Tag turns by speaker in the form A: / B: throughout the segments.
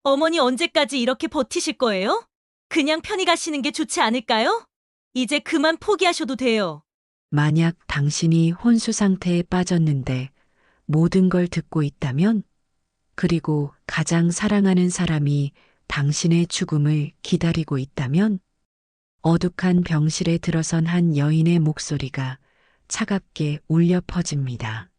A: 어머니 언제까지 이렇게 버티실 거예요? 그냥 편히 가시는 게 좋지 않을까요? 이제 그만 포기하셔도 돼요.
B: 만약 당신이 혼수 상태에 빠졌는데 모든 걸 듣고 있다면, 그리고 가장 사랑하는 사람이 당신의 죽음을 기다리고 있다면, 어둑한 병실에 들어선 한 여인의 목소리가 차갑게 울려 퍼집니다.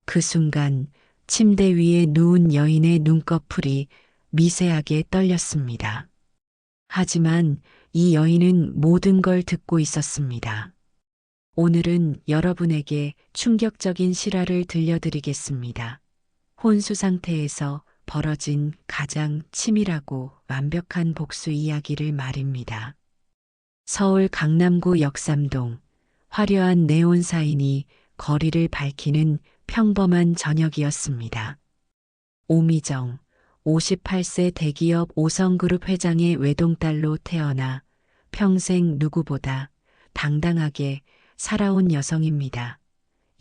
B: 그 순간 침대 위에 누운 여인의 눈꺼풀이 미세하게 떨렸습니다. 하지만 이 여인은 모든 걸 듣고 있었습니다. 오늘은 여러분에게 충격적인 실화를 들려드리겠습니다. 혼수 상태에서 벌어진 가장 치밀하고 완벽한 복수 이야기를 말입니다. 서울 강남구 역삼동, 화려한 네온 사인이 거리를 밝히는 평범한 저녁이었습니다. 오미정, 58세 대기업 오성그룹 회장의 외동딸로 태어나 평생 누구보다 당당하게 살아온 여성입니다.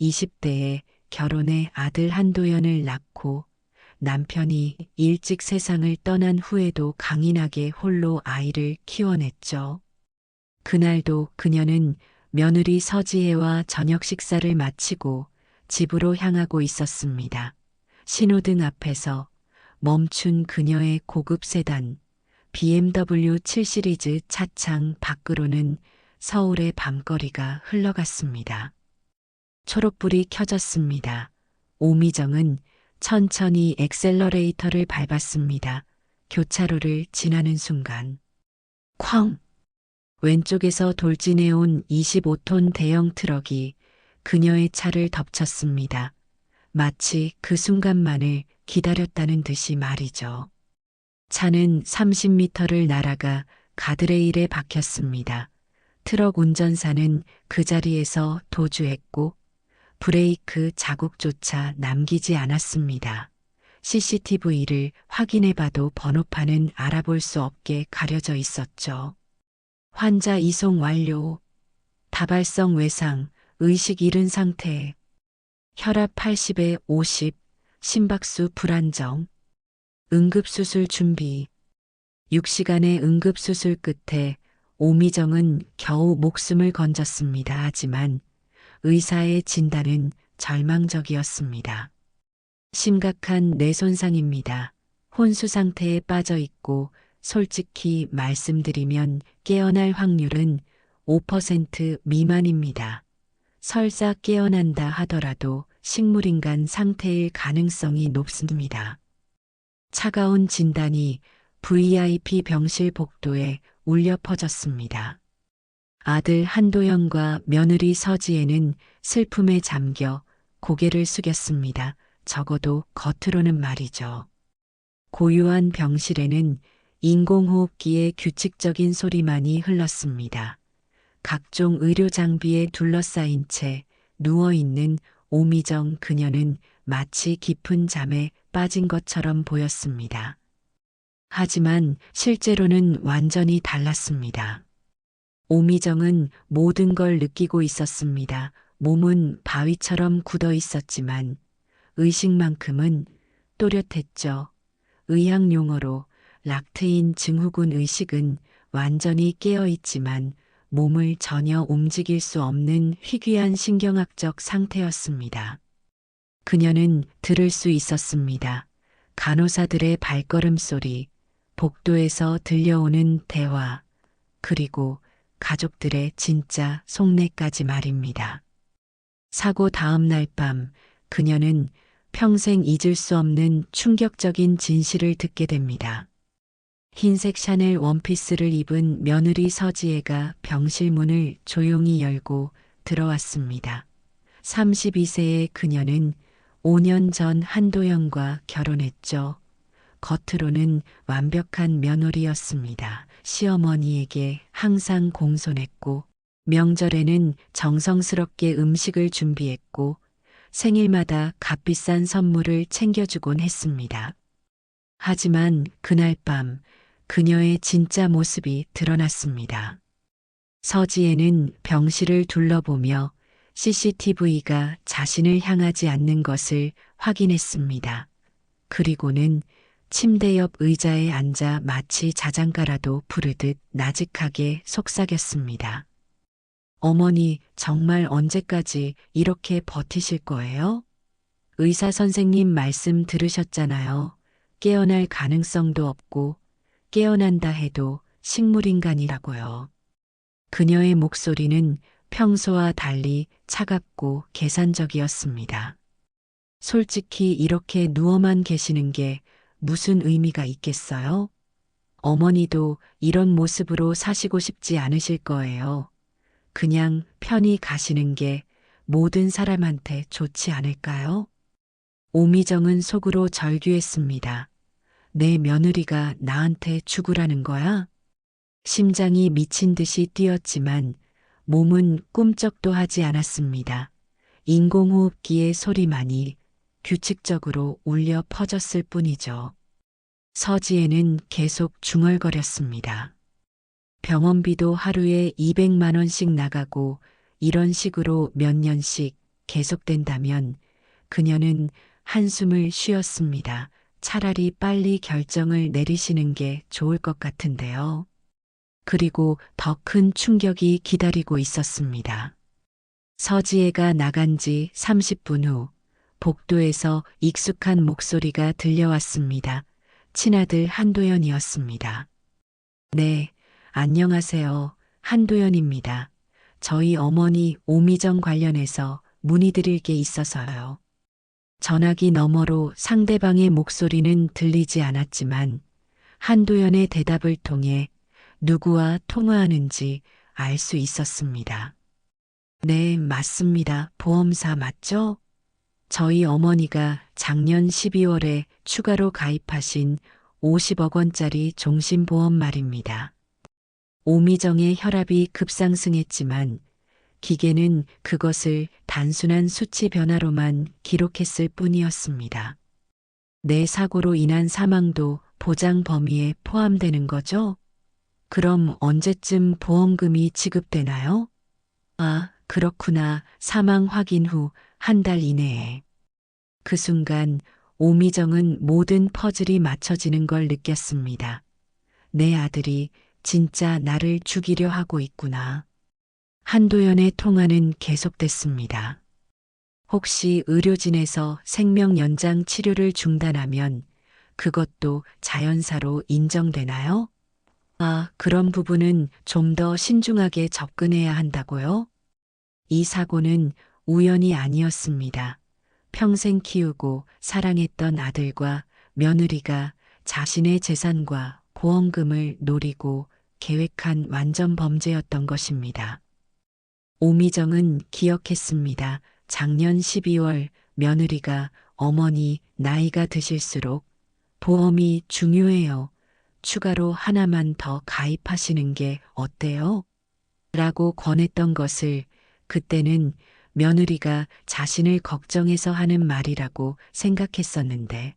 B: 20대에 결혼해 아들 한도연을 낳고 남편이 일찍 세상을 떠난 후에도 강인하게 홀로 아이를 키워냈죠. 그날도 그녀는 며느리 서지혜와 저녁 식사를 마치고 집으로 향하고 있었습니다. 신호등 앞에서 멈춘 그녀의 고급 세단, BMW 7 시리즈 차창 밖으로는 서울의 밤거리가 흘러갔습니다. 초록불이 켜졌습니다. 오미정은 천천히 엑셀러레이터를 밟았습니다. 교차로를 지나는 순간, 쾅! 왼쪽에서 돌진해온 25톤 대형 트럭이 그녀의 차를 덮쳤습니다. 마치 그 순간만을 기다렸다는 듯이 말이죠. 차는 30m를 날아가 가드레일에 박혔습니다. 트럭 운전사는 그 자리에서 도주했고 브레이크 자국조차 남기지 않았습니다. CCTV를 확인해봐도 번호판은 알아볼 수 없게 가려져 있었죠. 환자 이송 완료. 다발성 외상, 의식 잃은 상태. 혈압 80에 50, 심박수 불안정. 응급수술 준비. 6시간의 응급수술 끝에 오미정은 겨우 목숨을 건졌습니다. 하지만 의사의 진단은 절망적이었습니다. 심각한 뇌손상입니다. 혼수 상태에 빠져 있고 솔직히 말씀드리면 깨어날 확률은 5% 미만입니다. 설사 깨어난다 하더라도 식물인간 상태일 가능성이 높습니다. 차가운 진단이 VIP 병실 복도에 울려 퍼졌습니다. 아들 한도영과 며느리 서지혜는 슬픔에 잠겨 고개를 숙였습니다. 적어도 겉으로는 말이죠. 고요한 병실에는 인공호흡기의 규칙적인 소리만이 흘렀습니다. 각종 의료 장비에 둘러싸인 채 누워있는 오미정 그녀는 마치 깊은 잠에 빠진 것처럼 보였습니다. 하지만 실제로는 완전히 달랐습니다. 오미정은 모든 걸 느끼고 있었습니다. 몸은 바위처럼 굳어 있었지만 의식만큼은 또렷했죠. 의학 용어로 락트인 증후군 의식은 완전히 깨어 있지만 몸을 전혀 움직일 수 없는 희귀한 신경학적 상태였습니다. 그녀는 들을 수 있었습니다. 간호사들의 발걸음 소리, 복도에서 들려오는 대화, 그리고 가족들의 진짜 속내까지 말입니다. 사고 다음 날 밤 그녀는 평생 잊을 수 없는 충격적인 진실을 듣게 됩니다. 흰색 샤넬 원피스를 입은 며느리 서지혜가 병실 문을 조용히 열고 들어왔습니다. 32세의 그녀는 5년 전 한도영과 결혼했죠. 겉으로는 완벽한 며느리였습니다. 시어머니에게 항상 공손했고, 명절에는 정성스럽게 음식을 준비했고, 생일마다 값비싼 선물을 챙겨주곤 했습니다. 하지만 그날 밤 그녀의 진짜 모습이 드러났습니다. 서지혜는 병실을 둘러보며 CCTV가 자신을 향하지 않는 것을 확인했습니다. 그리고는 침대 옆 의자에 앉아 마치 자장가라도 부르듯 나직하게 속삭였습니다. 어머니, 정말 언제까지 이렇게 버티실 거예요? 의사 선생님 말씀 들으셨잖아요. 깨어날 가능성도 없고, 깨어난다 해도 식물인간이라고요. 그녀의 목소리는 평소와 달리 차갑고 계산적이었습니다. 솔직히 이렇게 누워만 계시는 게 무슨 의미가 있겠어요? 어머니도 이런 모습으로 사시고 싶지 않으실 거예요. 그냥 편히 가시는 게 모든 사람한테 좋지 않을까요? 오미정은 속으로 절규했습니다. 내 며느리가 나한테 죽으라는 거야? 심장이 미친 듯이 뛰었지만 몸은 꿈쩍도 하지 않았습니다. 인공호흡기의 소리만이 규칙적으로 울려 퍼졌을 뿐이죠. 서지혜는 계속 중얼거렸습니다. 병원비도 하루에 200만 원씩 나가고 이런 식으로 몇 년씩 계속된다면 그녀는 한숨을 쉬었습니다. 차라리 빨리 결정을 내리시는 게 좋을 것 같은데요. 그리고 더 큰 충격이 기다리고 있었습니다. 서지혜가 나간 지 30분 후 복도에서 익숙한 목소리가 들려왔습니다. 친아들 한도연이었습니다. 네, 안녕하세요. 한도연입니다. 저희 어머니 오미정 관련해서 문의드릴 게 있어서요. 전화기 너머로 상대방의 목소리는 들리지 않았지만 한도연의 대답을 통해 누구와 통화하는지 알 수 있었습니다. 네, 맞습니다. 보험사 맞죠? 저희 어머니가 작년 12월에 추가로 가입하신 50억 원짜리 종신보험 말입니다. 오미정의 혈압이 급상승했지만 기계는 그것을 단순한 수치 변화로만 기록했을 뿐이었습니다. 내 사고로 인한 사망도 보장 범위에 포함되는 거죠? 그럼 언제쯤 보험금이 지급되나요? 아, 그렇구나. 사망 확인 후 한 달 이내에. 그 순간 오미정은 모든 퍼즐이 맞춰지는 걸 느꼈습니다. 내 아들이 진짜 나를 죽이려 하고 있구나. 한도연의 통화는 계속됐습니다. 혹시 의료진에서 생명 연장 치료를 중단하면 그것도 자연사로 인정되나요? 아, 그런 부분은 좀 더 신중하게 접근해야 한다고요? 이 사고는 우연이 아니었습니다. 평생 키우고 사랑했던 아들과 며느리가 자신의 재산과 보험금을 노리고 계획한 완전 범죄였던 것입니다. 오미정은 기억했습니다. 작년 12월 며느리가 어머니 나이가 드실수록 보험이 중요해요. 추가로 하나만 더 가입하시는 게 어때요? 라고 권했던 것을 그때는 며느리가 자신을 걱정해서 하는 말이라고 생각했었는데,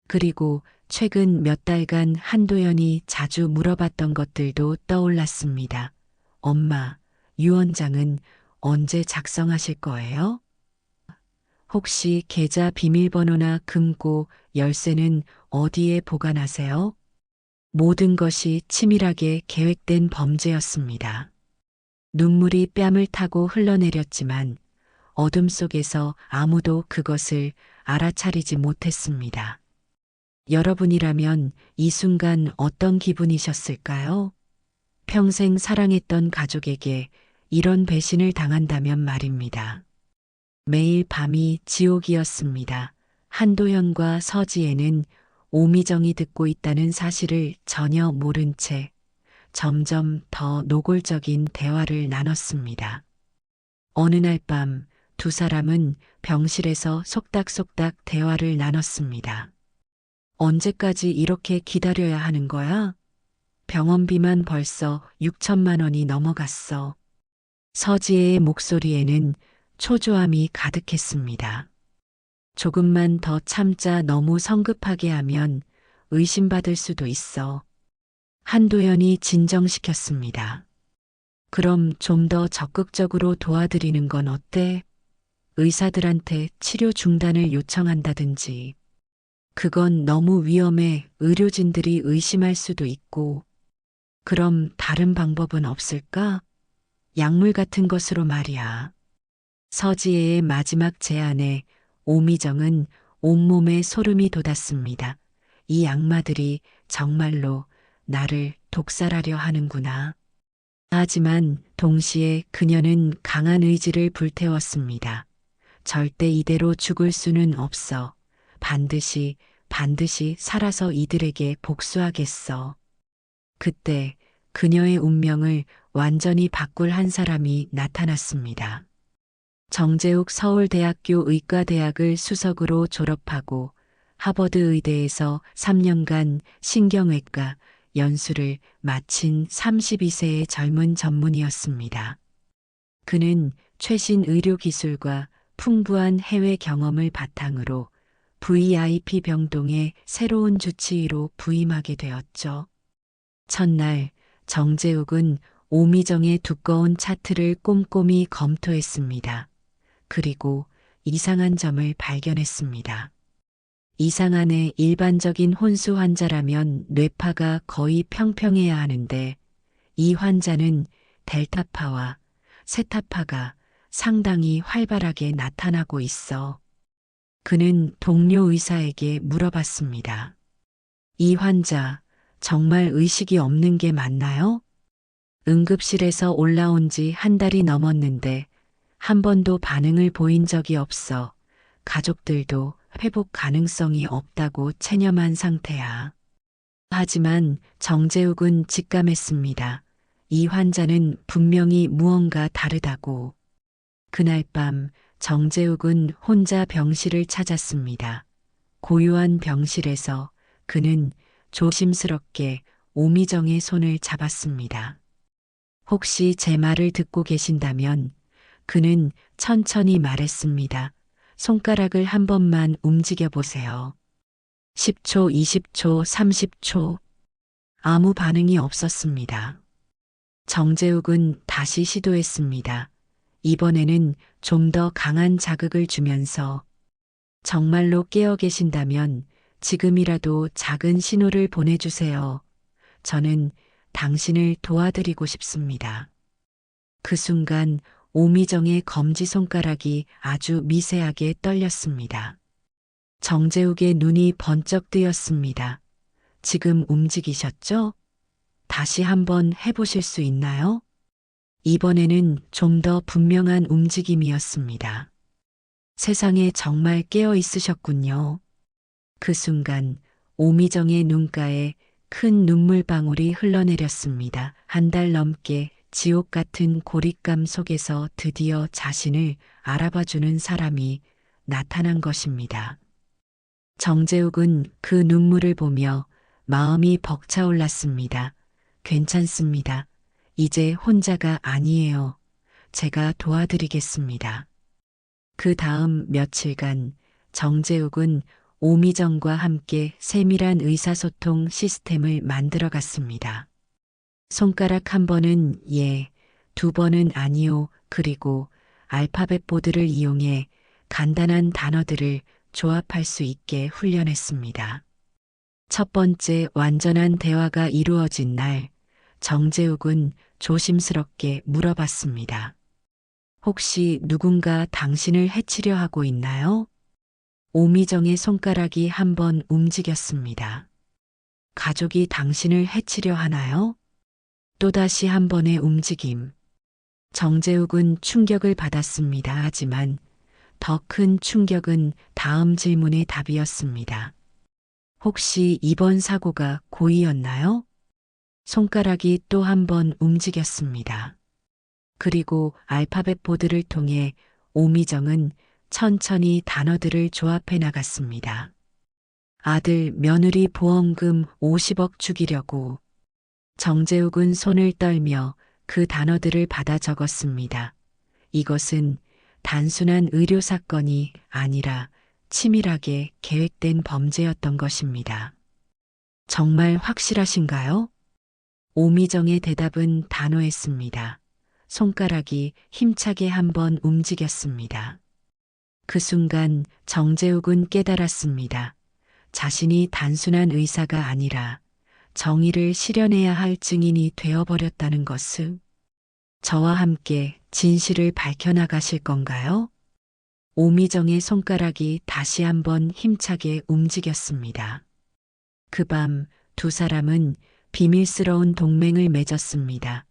B: 그리고 최근 몇 달간 한도연이 자주 물어봤던 것들도 떠올랐습니다. 엄마, 유언장은 언제 작성하실 거예요? 혹시 계좌 비밀번호나 금고, 열쇠는 어디에 보관하세요? 모든 것이 치밀하게 계획된 범죄였습니다. 눈물이 뺨을 타고 흘러내렸지만 어둠 속에서 아무도 그것을 알아차리지 못했습니다. 여러분이라면 이 순간 어떤 기분이셨을까요? 평생 사랑했던 가족에게 이런 배신을 당한다면 말입니다. 매일 밤이 지옥이었습니다. 한도연과 서지혜는 오미정이 듣고 있다는 사실을 전혀 모른 채 점점 더 노골적인 대화를 나눴습니다. 어느 날 밤 두 사람은 병실에서 속닥속닥 대화를 나눴습니다. 언제까지 이렇게 기다려야 하는 거야? 병원비만 벌써 6천만 원이 넘어갔어. 서지혜의 목소리에는 초조함이 가득했습니다. 조금만 더 참자. 너무 성급하게 하면 의심받을 수도 있어. 한도연이 진정시켰습니다. 그럼 좀 더 적극적으로 도와드리는 건 어때? 의사들한테 치료 중단을 요청한다든지. 그건 너무 위험해. 의료진들이 의심할 수도 있고. 그럼 다른 방법은 없을까? 약물 같은 것으로 말이야. 서지혜의 마지막 제안에 오미정은 온몸에 소름이 돋았습니다. 이 악마들이 정말로 나를 독살하려 하는구나. 하지만 동시에 그녀는 강한 의지를 불태웠습니다. 절대 이대로 죽을 수는 없어. 반드시 살아서 이들에게 복수하겠어. 그때 그녀의 운명을 완전히 바꿀 한 사람이 나타났습니다. 정재욱 서울대학교 의과대학을 수석으로 졸업하고 하버드 의대에서 3년간 신경외과 연수를 마친 32세의 젊은 전문의였습니다. 그는 최신 의료 기술과 풍부한 해외 경험을 바탕으로 VIP 병동의 새로운 주치의로 부임하게 되었죠. 첫날 정재욱은 오미정의 두꺼운 차트를 꼼꼼히 검토했습니다. 그리고 이상한 점을 발견했습니다. 이상한의 일반적인 혼수 환자라면 뇌파가 거의 평평해야 하는데 이 환자는 델타파와 세타파가 상당히 활발하게 나타나고 있어. 그는 동료 의사에게 물어봤습니다. 이 환자 정말 의식이 없는 게 맞나요? 응급실에서 올라온 지 한 달이 넘었는데 한 번도 반응을 보인 적이 없어. 가족들도 회복 가능성이 없다고 체념한 상태야. 하지만 정재욱은 직감했습니다. 이 환자는 분명히 무언가 다르다고. 그날 밤 정재욱은 혼자 병실을 찾았습니다. 고요한 병실에서 그는 조심스럽게 오미정의 손을 잡았습니다. 혹시 제 말을 듣고 계신다면 그는 천천히 말했습니다. 손가락을 한 번만 움직여 보세요. 10초, 20초, 30초. 아무 반응이 없었습니다. 정재욱은 다시 시도했습니다. 이번에는 좀 더 강한 자극을 주면서 정말로 깨어 계신다면 지금이라도 작은 신호를 보내주세요. 저는 당신을 도와드리고 싶습니다. 그 순간 오미정의 검지손가락이 아주 미세하게 떨렸습니다. 정재욱의 눈이 번쩍 뜨였습니다. 지금 움직이셨죠? 다시 한번 해보실 수 있나요? 이번에는 좀 더 분명한 움직임이었습니다. 세상에 정말 깨어 있으셨군요. 그 순간 오미정의 눈가에 큰 눈물방울이 흘러내렸습니다. 한 달 넘게 지옥 같은 고립감 속에서 드디어 자신을 알아봐주는 사람이 나타난 것입니다. 정재욱은 그 눈물을 보며 마음이 벅차올랐습니다. 괜찮습니다. 이제 혼자가 아니에요. 제가 도와드리겠습니다. 그 다음 며칠간 정재욱은 오미정과 함께 세밀한 의사소통 시스템을 만들어 갔습니다. 손가락 한 번은 예, 두 번은 아니요, 그리고 알파벳 보드를 이용해 간단한 단어들을 조합할 수 있게 훈련했습니다. 첫 번째 완전한 대화가 이루어진 날, 정재욱은 조심스럽게 물어봤습니다. 혹시 누군가 당신을 해치려 하고 있나요? 오미정의 손가락이 한 번 움직였습니다. 가족이 당신을 해치려 하나요? 또다시 한 번의 움직임. 정재욱은 충격을 받았습니다. 하지만 더 큰 충격은 다음 질문의 답이었습니다. 혹시 이번 사고가 고의였나요? 손가락이 또 한 번 움직였습니다. 그리고 알파벳 보드를 통해 오미정은 천천히 단어들을 조합해 나갔습니다. 아들 며느리 보험금 50억 주기려고. 정재욱은 손을 떨며 그 단어들을 받아 적었습니다. 이것은 단순한 의료 사건이 아니라 치밀하게 계획된 범죄였던 것입니다. 정말 확실하신가요? 오미정의 대답은 단호했습니다. 손가락이 힘차게 한 번 움직였습니다. 그 순간 정재욱은 깨달았습니다. 자신이 단순한 의사가 아니라 정의를 실현해야 할 증인이 되어버렸다는 것을. 저와 함께 진실을 밝혀나가실 건가요? 오미정의 손가락이 다시 한번 힘차게 움직였습니다. 그 밤 두 사람은 비밀스러운 동맹을 맺었습니다.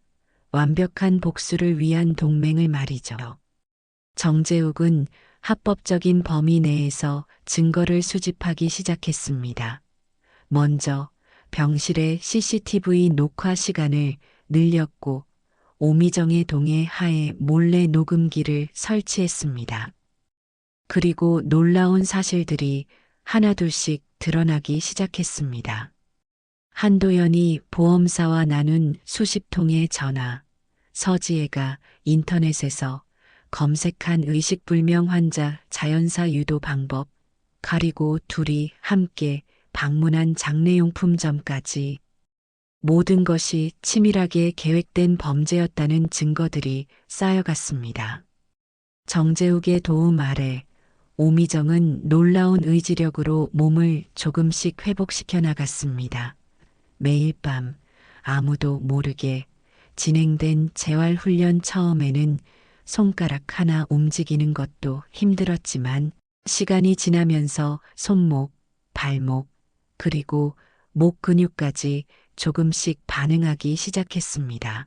B: 완벽한 복수를 위한 동맹을 말이죠. 정재욱은 합법적인 범위 내에서 증거를 수집하기 시작했습니다. 먼저 병실의 CCTV 녹화 시간을 늘렸고 오미정의 동의 하에 몰래 녹음기를 설치했습니다. 그리고 놀라운 사실들이 하나둘씩 드러나기 시작했습니다. 한도연이 보험사와 나눈 수십 통의 전화, 서지혜가 인터넷에서 검색한 의식불명 환자 자연사 유도 방법, 그리고 둘이 함께 방문한 장례용품점까지 모든 것이 치밀하게 계획된 범죄였다는 증거들이 쌓여갔습니다. 정재욱의 도움 아래 오미정은 놀라운 의지력으로 몸을 조금씩 회복시켜 나갔습니다. 매일 밤 아무도 모르게 진행된 재활훈련. 처음에는 손가락 하나 움직이는 것도 힘들었지만 시간이 지나면서 손목, 발목, 그리고 목 근육까지 조금씩 반응하기 시작했습니다.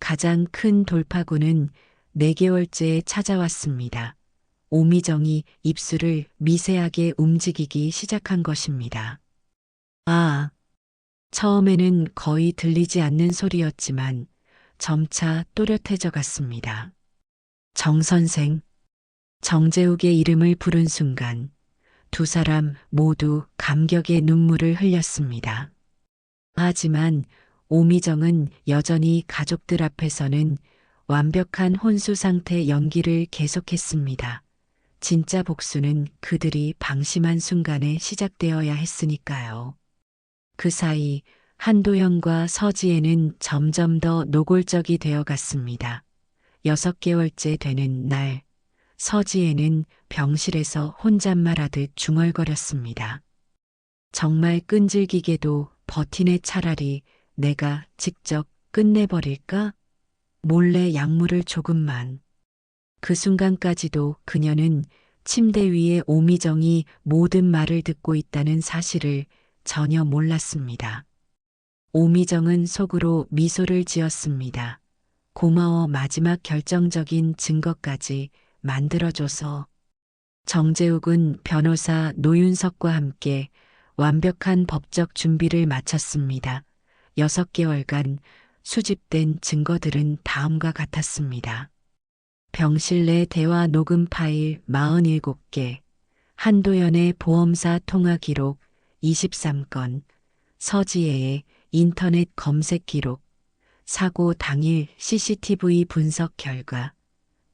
B: 가장 큰 돌파구는 4개월째에 찾아왔습니다. 오미정이 입술을 미세하게 움직이기 시작한 것입니다. 아, 처음에는 거의 들리지 않는 소리였지만 점차 또렷해져 갔습니다. 정 선생, 정재욱의 이름을 부른 순간 두 사람 모두 감격의 눈물을 흘렸습니다. 하지만 오미정은 여전히 가족들 앞에서는 완벽한 혼수 상태 연기를 계속했습니다. 진짜 복수는 그들이 방심한 순간에 시작되어야 했으니까요. 그 사이 한도현과 서지혜는 점점 더 노골적이 되어 갔습니다. 6개월째 되는 날, 서지혜는 병실에서 혼잣말하듯 중얼거렸습니다. 정말 끈질기게도 버티네. 차라리 내가 직접 끝내버릴까? 몰래 약물을 조금만. 그 순간까지도 그녀는 침대 위에 오미정이 모든 말을 듣고 있다는 사실을 전혀 몰랐습니다. 오미정은 속으로 미소를 지었습니다. 고마워. 마지막 결정적인 증거까지 만들어줘서. 정재욱은 변호사 노윤석과 함께 완벽한 법적 준비를 마쳤습니다. 6개월간 수집된 증거들은 다음과 같았습니다. 병실 내 대화 녹음 파일 47개, 한도연의 보험사 통화 기록 23건, 서지혜의 인터넷 검색 기록, 사고 당일 CCTV 분석 결과,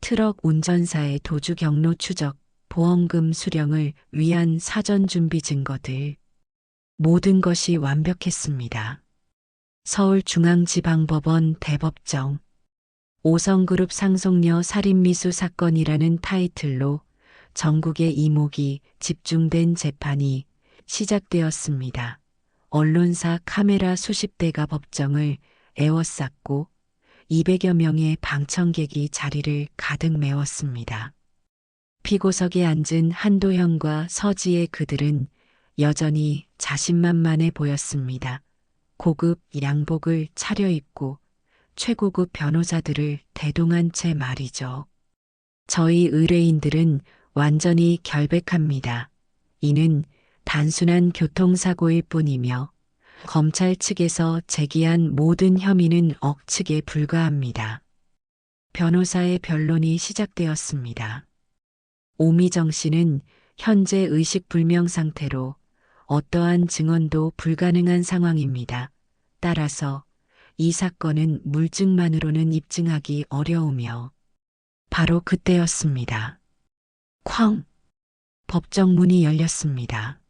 B: 트럭 운전사의 도주 경로 추적, 보험금 수령을 위한 사전 준비 증거들. 모든 것이 완벽했습니다. 서울중앙지방법원 대법정. 오성그룹 상속녀 살인미수 사건이라는 타이틀로 전국의 이목이 집중된 재판이 시작되었습니다. 언론사 카메라 수십 대가 법정을 에워쌌고 200여 명의 방청객이 자리를 가득 메웠습니다. 피고석에 앉은 한도현과 서지의 그들은 여전히 자신만만해 보였습니다. 고급 양복을 차려입고 최고급 변호사들을 대동한 채 말이죠. 저희 의뢰인들은 완전히 결백합니다. 이는 단순한 교통사고일 뿐이며 검찰 측에서 제기한 모든 혐의는 억측에 불과합니다. 변호사의 변론이 시작되었습니다. 오미정 씨는 현재 의식불명 상태로 어떠한 증언도 불가능한 상황입니다. 따라서 이 사건은 물증만으로는 입증하기 어려우며 바로 그때였습니다. 쾅! 법정 문이 열렸습니다.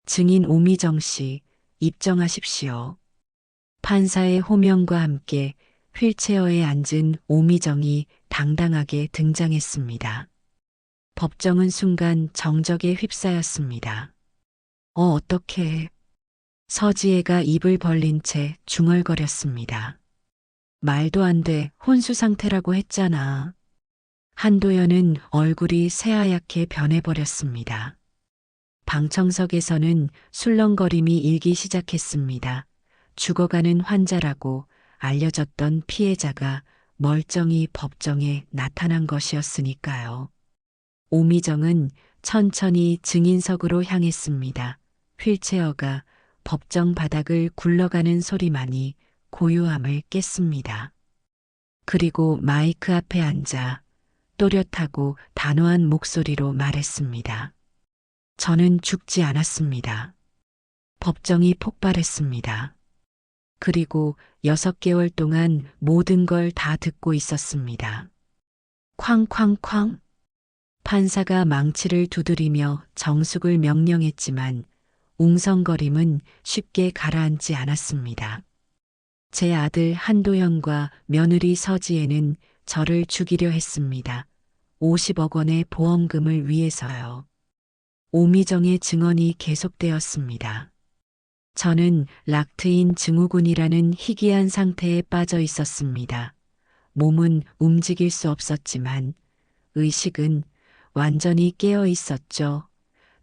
B: 증인 오미정 씨, 입정하십시오. 판사의 호명과 함께 휠체어에 앉은 오미정이 당당하게 등장했습니다. 법정은 순간 정적에 휩싸였습니다. 어떡해. 서지혜가 입을 벌린 채 중얼거렸습니다. 말도 안 돼. 혼수 상태라고 했잖아. 한도연은 얼굴이 새하얗게 변해버렸습니다. 방청석에서는 술렁거림이 일기 시작했습니다. 죽어가는 환자라고 알려졌던 피해자가 멀쩡히 법정에 나타난 것이었으니까요. 오미정은 천천히 증인석으로 향했습니다. 휠체어가 법정 바닥을 굴러가는 소리만이 고요함을 깼습니다. 그리고 마이크 앞에 앉아 또렷하고 단호한 목소리로 말했습니다. 저는 죽지 않았습니다. 법정이 폭발했습니다. 그리고 6개월 동안 모든 걸 다 듣고 있었습니다. 쾅쾅쾅. 판사가 망치를 두드리며 정숙을 명령했지만 웅성거림은 쉽게 가라앉지 않았습니다. 제 아들 한도연과 며느리 서지혜는 저를 죽이려 했습니다. 50억 원의 보험금을 위해서요. 오미정의 증언이 계속되었습니다. 저는 락트인 증후군이라는 희귀한 상태에 빠져 있었습니다. 몸은 움직일 수 없었지만 의식은 완전히 깨어 있었죠.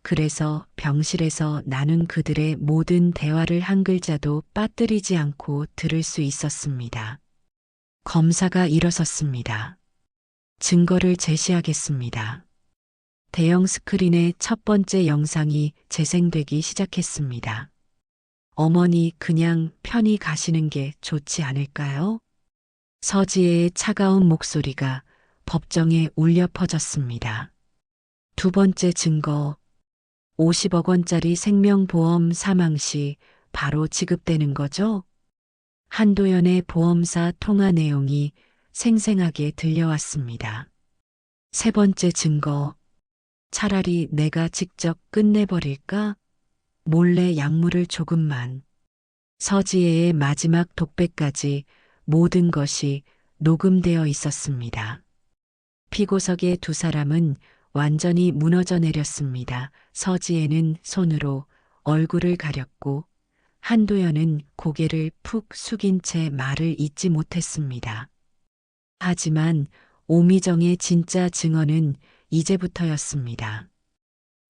B: 그래서 병실에서 나눈 그들의 모든 대화를 한 글자도 빠뜨리지 않고 들을 수 있었습니다. 검사가 일어섰습니다. 증거를 제시하겠습니다. 대형 스크린의 첫 번째 영상이 재생되기 시작했습니다. 어머니 그냥 편히 가시는 게 좋지 않을까요? 서지혜의 차가운 목소리가 법정에 울려 퍼졌습니다. 두 번째 증거, 50억 원짜리 생명보험 사망 시 바로 지급되는 거죠? 한도연의 보험사 통화 내용이 생생하게 들려왔습니다. 세 번째 증거, 차라리 내가 직접 끝내버릴까? 몰래 약물을 조금만. 서지혜의 마지막 독백까지 모든 것이 녹음되어 있었습니다. 피고석의 두 사람은 완전히 무너져 내렸습니다. 서지혜는 손으로 얼굴을 가렸고 한도연은 고개를 푹 숙인 채 말을 잇지 못했습니다. 하지만 오미정의 진짜 증언은 이제부터였습니다.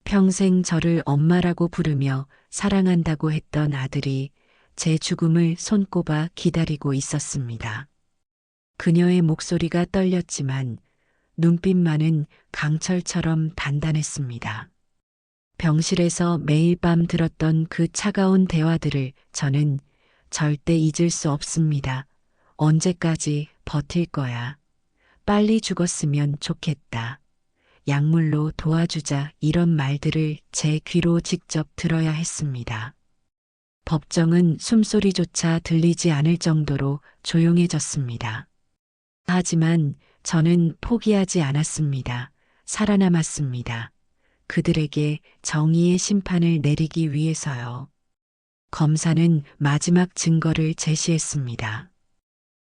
B: 평생 저를 엄마라고 부르며 사랑한다고 했던 아들이 제 죽음을 손꼽아 기다리고 있었습니다. 그녀의 목소리가 떨렸지만 눈빛만은 강철처럼 단단했습니다. 병실에서 매일 밤 들었던 그 차가운 대화들을 저는 절대 잊을 수 없습니다. 언제까지 버틸 거야? 빨리 죽었으면 좋겠다. 약물로 도와주자 이런 말들을 제 귀로 직접 들어야 했습니다. 법정은 숨소리조차 들리지 않을 정도로 조용해졌습니다. 하지만 저는 포기하지 않았습니다. 살아남았습니다. 그들에게 정의의 심판을 내리기 위해서요. 검사는 마지막 증거를 제시했습니다.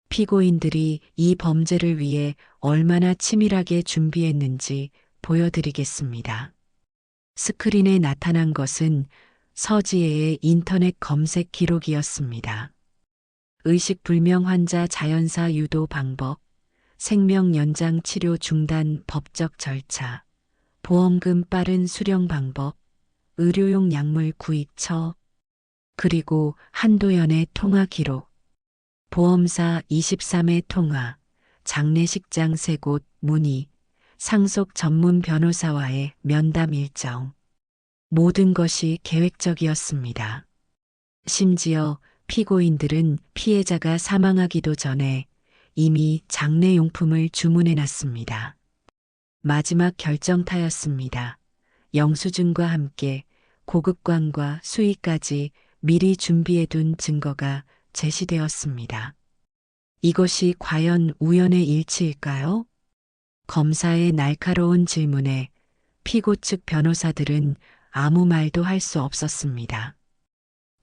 B: 피고인들이 이 범죄를 위해 얼마나 치밀하게 준비했는지 보여드리겠습니다. 스크린에 나타난 것은 서지혜의 인터넷 검색 기록이었습니다. 의식불명 환자 자연사 유도 방법, 생명 연장 치료 중단 법적 절차, 보험금 빠른 수령 방법, 의료용 약물 구입처, 그리고 한도연의 통화 기록, 보험사 23회 통화, 장례식장 3곳 문의, 상속 전문 변호사와의 면담 일정. 모든 것이 계획적이었습니다. 심지어 피고인들은 피해자가 사망하기도 전에 이미 장례용품을 주문해 놨습니다. 마지막 결정타였습니다. 영수증과 함께 고급관과 수의까지 미리 준비해둔 증거가 제시되었습니다. 이것이 과연 우연의 일치일까요? 검사의 날카로운 질문에 피고 측 변호사들은 아무 말도 할 수 없었습니다.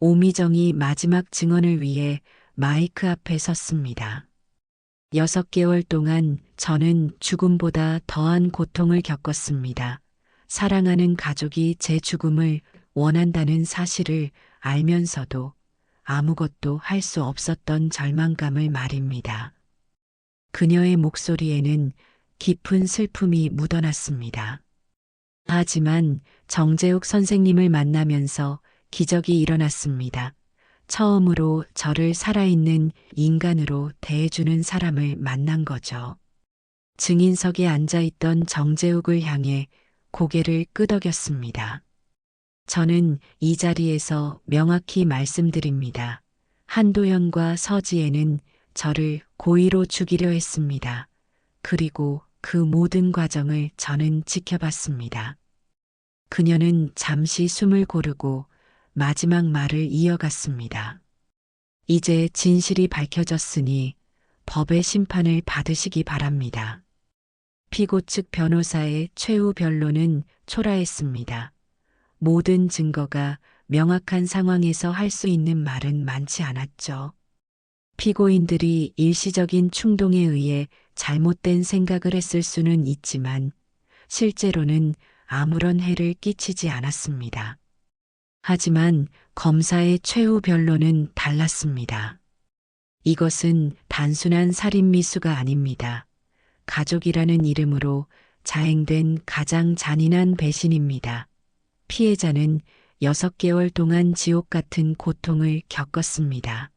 B: 오미정이 마지막 증언을 위해 마이크 앞에 섰습니다. 6개월 동안 저는 죽음보다 더한 고통을 겪었습니다. 사랑하는 가족이 제 죽음을 원한다는 사실을 알면서도 아무것도 할 수 없었던 절망감을 말입니다. 그녀의 목소리에는 깊은 슬픔이 묻어났습니다. 하지만 정재욱 선생님을 만나면서 기적이 일어났습니다. 처음으로 저를 살아있는 인간으로 대해주는 사람을 만난 거죠. 증인석에 앉아있던 정재욱을 향해 고개를 끄덕였습니다. 저는 이 자리에서 명확히 말씀드립니다. 한도현과 서지혜는 저를 고의로 죽이려 했습니다. 그리고 그 모든 과정을 저는 지켜봤습니다. 그녀는 잠시 숨을 고르고 마지막 말을 이어갔습니다. 이제 진실이 밝혀졌으니 법의 심판을 받으시기 바랍니다. 피고 측 변호사의 최후 변론은 초라했습니다. 모든 증거가 명확한 상황에서 할 수 있는 말은 많지 않았죠. 피고인들이 일시적인 충동에 의해 잘못된 생각을 했을 수는 있지만 실제로는 아무런 해를 끼치지 않았습니다. 하지만 검사의 최후 변론은 달랐습니다. 이것은 단순한 살인 미수가 아닙니다. 가족이라는 이름으로 자행된 가장 잔인한 배신입니다. 피해자는 6개월 동안 지옥 같은 고통을 겪었습니다.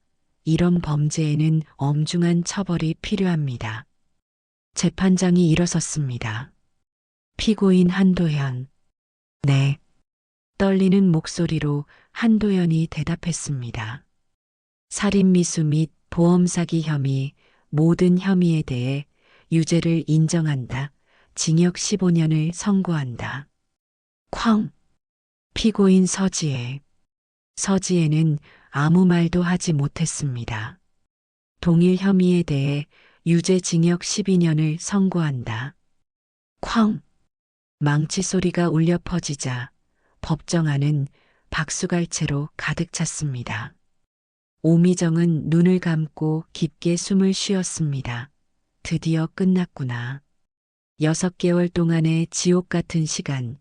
B: 이런 범죄에는 엄중한 처벌이 필요합니다. 재판장이 일어섰습니다. 피고인 한도현. 네. 떨리는 목소리로 한도현이 대답했습니다. 살인미수 및 보험사기 혐의, 모든 혐의에 대해 유죄를 인정한다. 징역 15년을 선고한다. 쾅! 피고인 서지혜. 서지혜는 아무 말도 하지 못했습니다. 동일 혐의에 대해 유죄 징역 12년을 선고한다. 쾅! 망치 소리가 울려 퍼지자 법정 안은 박수갈채로 가득 찼습니다. 오미정은 눈을 감고 깊게 숨을 쉬었습니다. 드디어 끝났구나. 6개월 동안의 지옥 같은 시간,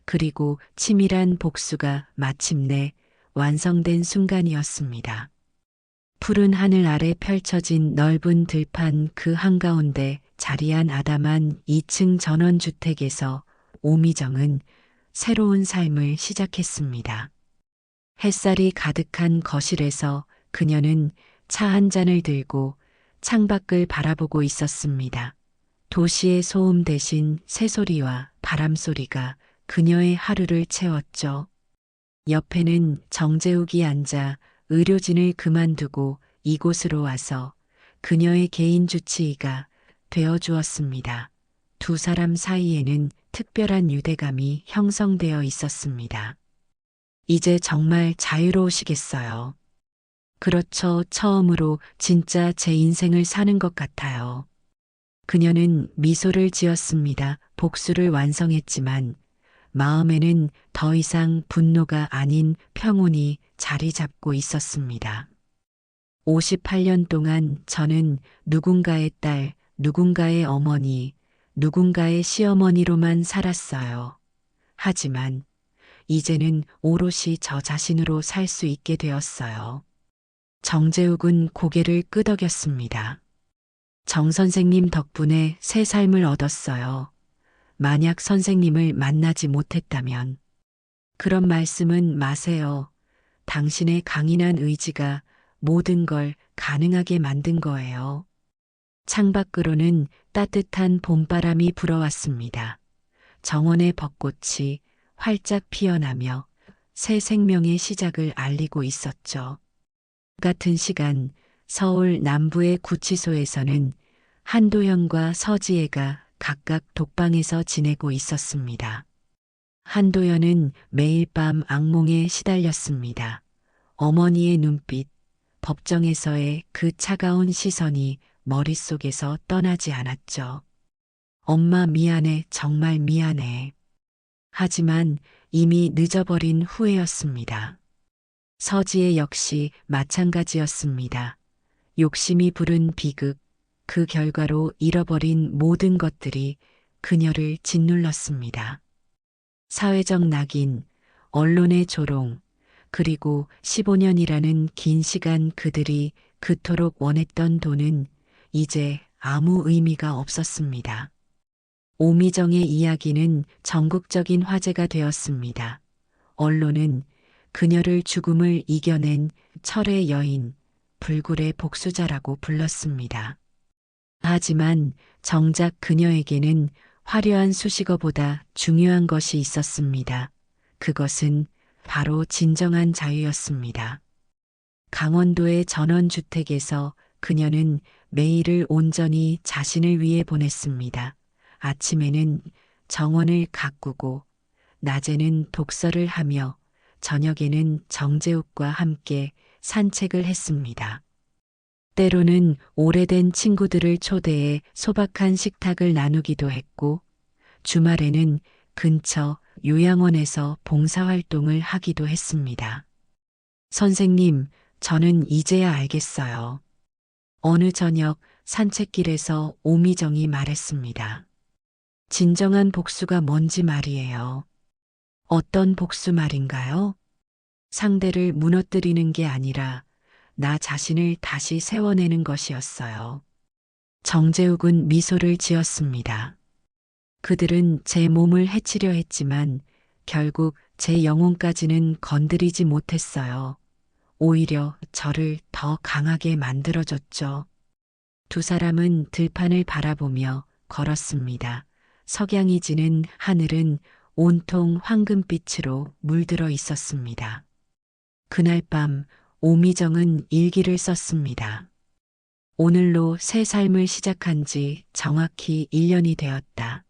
B: 그리고 치밀한 복수가 마침내 완성된 순간이었습니다. 푸른 하늘 아래 펼쳐진 넓은 들판 그 한가운데 자리한 아담한 2층 전원주택에서 오미정은 새로운 삶을 시작했습니다. 햇살이 가득한 거실에서 그녀는 차 한 잔을 들고 창밖을 바라보고 있었습니다. 도시의 소음 대신 새소리와 바람소리가 그녀의 하루를 채웠죠. 옆에는 정재욱이 앉아 의료진을 그만두고 이곳으로 와서 그녀의 개인 주치의가 되어주었습니다. 두 사람 사이에는 특별한 유대감이 형성되어 있었습니다. 이제 정말 자유로우시겠어요. 그렇죠. 처음으로 진짜 제 인생을 사는 것 같아요. 그녀는 미소를 지었습니다. 복수를 완성했지만 마음에는 더 이상 분노가 아닌 평온이 자리 잡고 있었습니다. 58년 동안 저는 누군가의 딸, 누군가의 어머니, 누군가의 시어머니로만 살았어요. 하지만 이제는 오롯이 저 자신으로 살 수 있게 되었어요. 정재욱은 고개를 끄덕였습니다. 정 선생님 덕분에 새 삶을 얻었어요. 만약 선생님을 만나지 못했다면. 그런 말씀은 마세요. 당신의 강인한 의지가 모든 걸 가능하게 만든 거예요. 창밖으로는 따뜻한 봄바람이 불어왔습니다. 정원의 벚꽃이 활짝 피어나며 새 생명의 시작을 알리고 있었죠. 같은 시간 서울 남부의 구치소에서는 한도현과 서지혜가 각각 독방에서 지내고 있었습니다. 한도현은 매일 밤 악몽에 시달렸습니다. 어머니의 눈빛, 법정에서의 그 차가운 시선이 머릿속에서 떠나지 않았죠. 엄마 미안해, 정말 미안해. 하지만 이미 늦어버린 후회였습니다. 서지혜 역시 마찬가지였습니다. 욕심이 부른 비극, 그 결과로 잃어버린 모든 것들이 그녀를 짓눌렀습니다. 사회적 낙인, 언론의 조롱, 그리고 15년이라는 긴 시간 그들이 그토록 원했던 돈은 이제 아무 의미가 없었습니다. 오미정의 이야기는 전국적인 화제가 되었습니다. 언론은 그녀를 죽음을 이겨낸 철의 여인, 불굴의 복수자라고 불렀습니다. 하지만 정작 그녀에게는 화려한 수식어보다 중요한 것이 있었습니다. 그것은 바로 진정한 자유였습니다. 강원도의 전원주택에서 그녀는 매일을 온전히 자신을 위해 보냈습니다. 아침에는 정원을 가꾸고, 낮에는 독서를 하며, 저녁에는 정재욱과 함께 산책을 했습니다. 때로는 오래된 친구들을 초대해 소박한 식탁을 나누기도 했고, 주말에는 근처 요양원에서 봉사활동을 하기도 했습니다. 선생님, 저는 이제야 알겠어요. 어느 저녁 산책길에서 오미정이 말했습니다. 진정한 복수가 뭔지 말이에요. 어떤 복수 말인가요? 상대를 무너뜨리는 게 아니라 나 자신을 다시 세워내는 것이었어요. 정재욱은 미소를 지었습니다. 그들은 제 몸을 해치려 했지만 결국 제 영혼까지는 건드리지 못했어요. 오히려 저를 더 강하게 만들어줬죠. 두 사람은 들판을 바라보며 걸었습니다. 석양이 지는 하늘은 온통 황금빛으로 물들어 있었습니다. 그날 밤 오미정은 일기를 썼습니다. 오늘로 새 삶을 시작한 지 정확히 1년이 되었다.